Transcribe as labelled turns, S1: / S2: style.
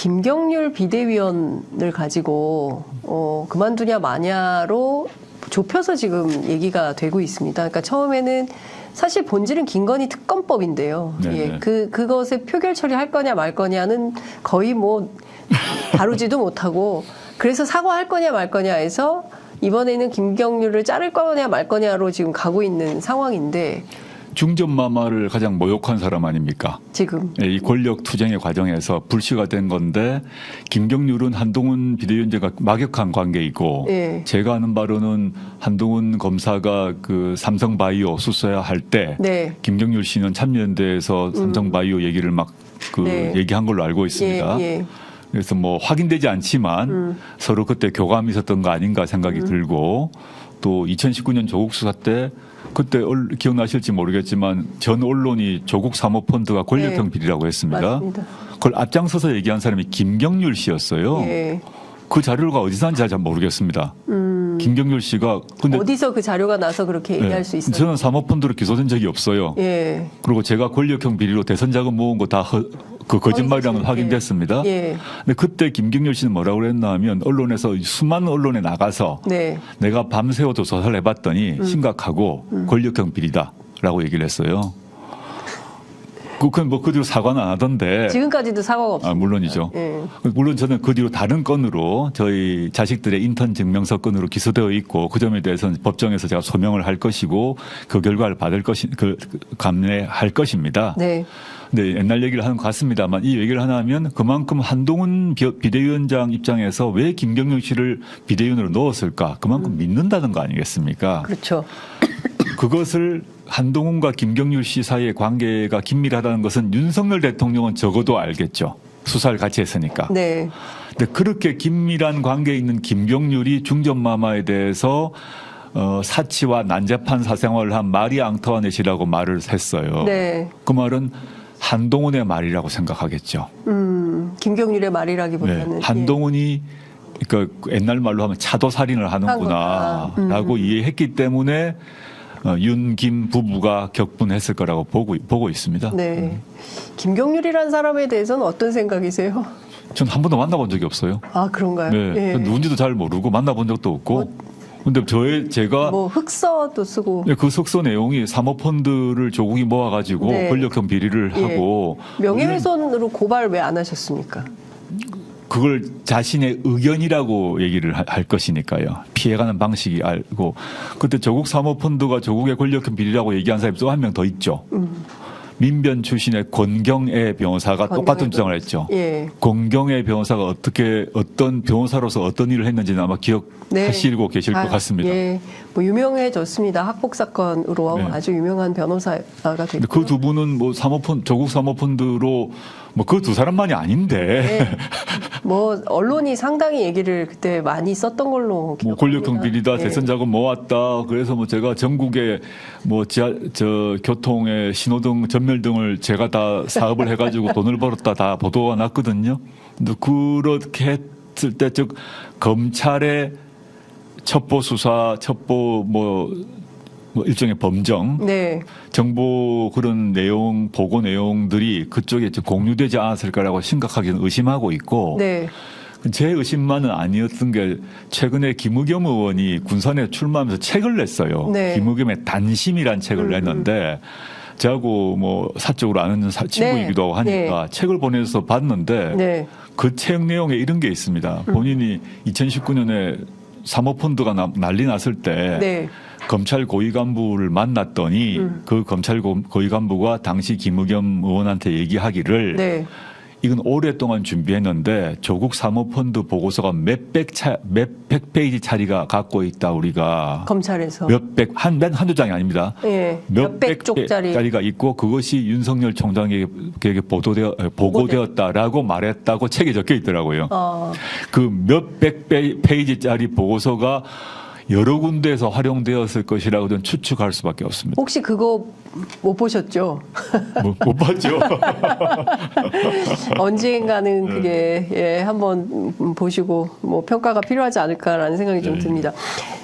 S1: 김경률 비대위원을 가지고 그만두냐 마냐로 좁혀서 지금 얘기가 되고 있습니다. 그러니까 처음에는 사실 본질은 김건희 특검법인데요. 예, 그것에 표결 처리할 거냐 말 거냐는 거의 뭐 다루지도 못하고, 그래서 사과할 거냐 말 거냐 해서 이번에는 김경률을 자를 거냐 말 거냐로 지금 가고 있는 상황인데,
S2: 중전마마를 가장 모욕한 사람 아닙니까?
S1: 지금
S2: 이 권력 투쟁의 과정에서 불씨가 된 건데, 김경률은 한동훈 비대위원장과 막역한 관계이고,
S1: 예.
S2: 제가 아는 바로는 한동훈 검사가 그 삼성바이오 수사할 때
S1: 네.
S2: 김경률 씨는 참여연대에서 삼성바이오 얘기를 막
S1: 네.
S2: 얘기한 걸로 알고 있습니다.
S1: 예.
S2: 그래서 뭐 확인되지 않지만 서로 그때 교감이 있었던 거 아닌가 생각이 들고, 또 2019년 조국 수사 때 그때 기억나실지 모르겠지만 전 언론이 조국 사모펀드가 권력형
S1: 네.
S2: 비리라고 했습니다.
S1: 맞습니다.
S2: 그걸 앞장서서 얘기한 사람이 김경률 씨였어요.
S1: 예.
S2: 그 자료가 어디서 난지 잘 모르겠습니다. 김경률 씨가 근데
S1: 어디서 그 자료가 나서 그렇게 얘기할 수 있어요?
S2: 저는 사모펀드로 기소된 적이 없어요.
S1: 예.
S2: 그리고 제가 권력형 비리로 대선 자금 모은 거 다 그 거짓말이라는 건 확인됐습니다.
S1: 예.
S2: 근데 그때 김경률 씨는 뭐라고 그랬나 하면, 언론에서 수많은 언론에 나가서
S1: 네.
S2: 내가 밤새워도 조사를 해봤더니 심각하고 권력형 비리다라고 얘기를 했어요. 그건 뭐 그 뒤로 사과는 안 하던데.
S1: 지금까지도 사과가 없습니다.
S2: 물론이죠.
S1: 예.
S2: 물론 저는 그 뒤로 다른 건으로 저희 자식들의 인턴 증명서 건으로 기소되어 있고, 그 점에 대해서는 법정에서 제가 소명을 할 것이고 그 결과를 받을 감내할 것입니다.
S1: 네.
S2: 네, 옛날 얘기를 하는 것 같습니다만, 이 얘기를 하나 하면 그만큼 한동훈 비대위원장 입장에서 왜 김경률 씨를 비대위원으로 넣었을까? 그만큼 믿는다는 거 아니겠습니까?
S1: 그렇죠.
S2: 그것을 한동훈과 김경률 씨 사이의 관계가 긴밀하다는 것은 윤석열 대통령은 적어도 알겠죠. 수사를 같이 했으니까.
S1: 네.
S2: 근데 그렇게 긴밀한 관계에 있는 김경률이 중전마마에 대해서 사치와 난잡한 사생활을 한 마리 앙투아넷이라고 말을 했어요.
S1: 네.
S2: 그 말은 한동훈의 말이라고 생각하겠죠.
S1: 김경률의 말이라기보다는.
S2: 네. 한동훈이 그러니까 옛날 말로 하면 차도살인을 하는구나라고 이해했기 때문에 윤김 부부가 격분했을 거라고 보고 있습니다.
S1: 네. 김경률이라는 사람에 대해서는 어떤 생각이세요?
S2: 전 한 번도 만나본 적이 없어요.
S1: 아, 그런가요?
S2: 네.
S1: 예.
S2: 누군지도 잘 모르고 만나본 적도 없고. 근데 제가
S1: 뭐 흑서도 쓰고.
S2: 네, 그 석서 내용이 사모펀드를 조국이 모아가지고
S1: 네.
S2: 권력형 비리를
S1: 예.
S2: 하고,
S1: 명예훼손으로 고발 왜 안 하셨습니까?
S2: 그걸 자신의 의견이라고 얘기를 할 것이니까요. 피해가는 방식이 알고. 그때 조국 사모펀드가 조국의 권력형 비리라고 얘기한 사람이 또 한 명 더 있죠. 민변 출신의 권경애 변호사가 똑같은 주장을 했죠.
S1: 예.
S2: 권경애 변호사가 어떤 변호사로서 어떤 일을 했는지는 아마 기억하시고 계실 것 같습니다.
S1: 예. 뭐 유명해졌습니다. 학폭 사건으로
S2: 네.
S1: 아주 유명한 변호사가 됐고.
S2: 근데 그 두 분은 뭐 조국 사모펀드로 뭐 그 두 사람만이 아닌데.
S1: 네. 뭐 언론이 상당히 얘기를 그때 많이 썼던 걸로
S2: 뭐 권력형
S1: 기억합니다.
S2: 비리다,
S1: 예.
S2: 대선 자금 모았다. 그래서 뭐 제가 전국에 뭐 교통의 신호등, 전멸등을 제가 다 사업을 해가지고 돈을 벌었다 다 보도가 났거든요. 근데 그렇게 했을 때 즉 검찰의 첩보 수사, 첩보 뭐 일종의 범정,
S1: 네.
S2: 정보 그런 내용, 보고 내용들이 그쪽에 공유되지 않았을까라고 심각하게 의심하고 있고.
S1: 네.
S2: 제 의심만은 아니었던 게, 최근에 김의겸 의원이 군산에 출마하면서 책을 냈어요.
S1: 네.
S2: 김의겸의 단심이란 책을 냈는데, 저하고 뭐 사적으로 아는 친구이기도 하고 하니까 책을 보내서 봤는데,
S1: 네.
S2: 그 책 내용에 이런 게 있습니다. 본인이 2019년에 사모펀드가 난리 났을 때
S1: 네.
S2: 검찰 고위 간부를 만났더니 그 검찰 고위 간부가 당시 김의겸 의원한테 얘기하기를,
S1: 네.
S2: 이건 오랫동안 준비했는데 조국 사모펀드 보고서가 몇백 페이지 차리가 갖고 있다, 우리가.
S1: 검찰에서.
S2: 한두 장이 아닙니다.
S1: 예. 몇백 쪽짜리.
S2: 짜리가 있고 그것이 윤석열 총장에게 보고되었다라고 말했다고 책에 적혀 있더라고요. 그 몇백 페이지짜리 보고서가 여러 군데에서 활용되었을 것이라고 저는 추측할 수밖에 없습니다.
S1: 혹시 그거 못 보셨죠?
S2: 못 봤죠.
S1: 언젠가는 그게 한번 보시고 뭐 평가가 필요하지 않을까라는 생각이 좀 듭니다.